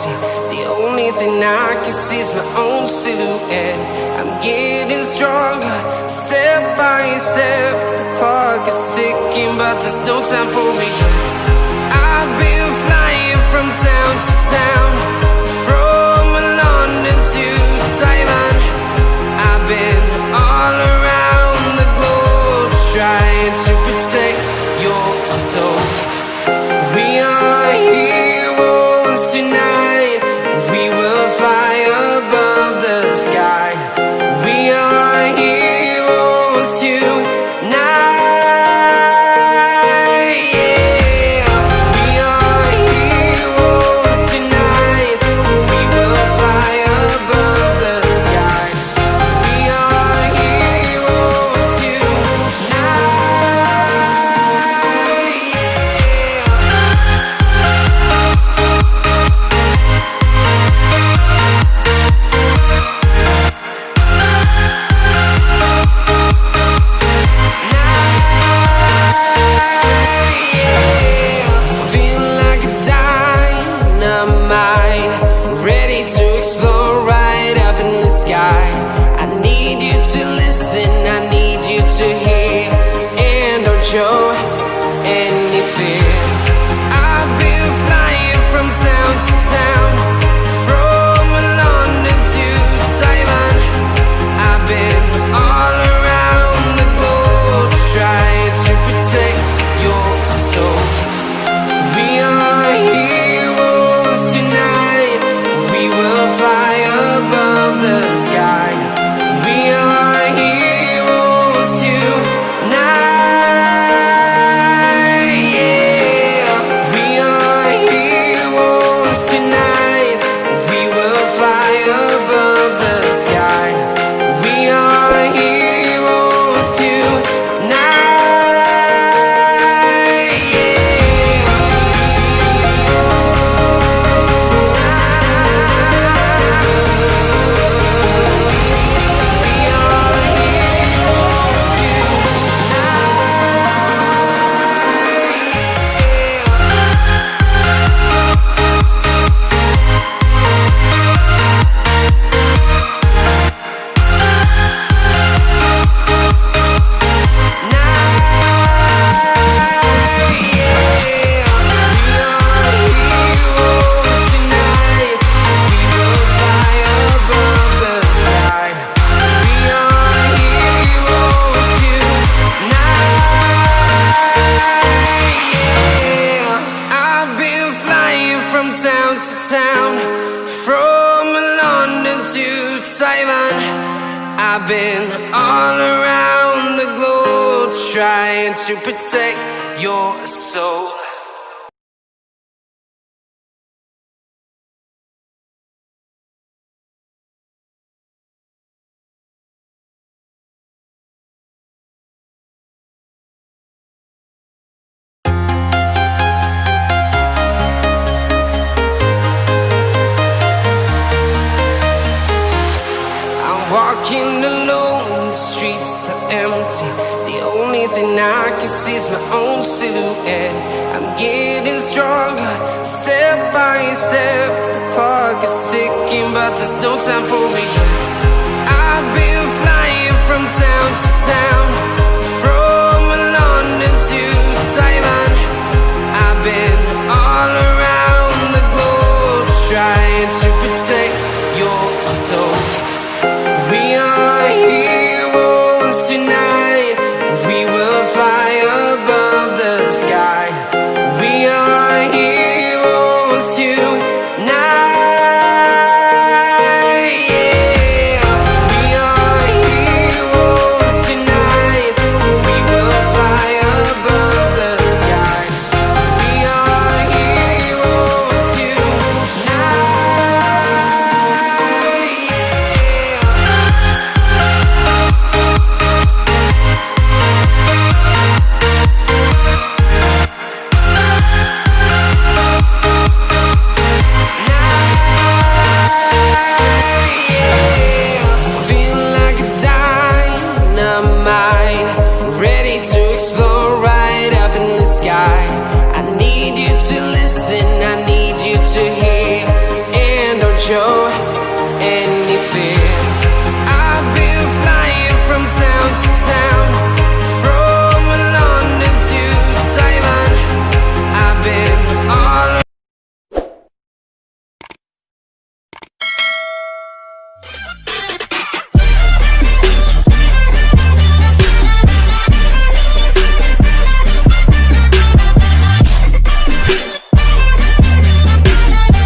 empty. The only thing I can see is my own silhouette. I'm getting stronger, step by step. The clock is ticking, but there's no time for regrets. I've been flying from town to town, from London to Taiwan. I've been all around the globe, trying to protect your soul. We are heroes tonight. We will fly above the sky. We are heroes tonight. Show any fear. I've been flying from town to town, from London to Taiwan. I've been all around the globe, trying to protect your soul. We are heroes tonight. We will fly above the sky. We are heroes tonight. I've been all around the globe, trying to protect your soul. Walking alone, the streets are empty. The only thing I can see is my own silhouette. I'm getting stronger, step by step. The clock is ticking, but there's no time for regrets. I've been flying from town to town, from London to Taiwan. I've been all around the globe, trying to protect your soul. We are heroes tonight. We will fly above the sky. We are heroes tonight. sky. I need you to listen, I need you to hear, show.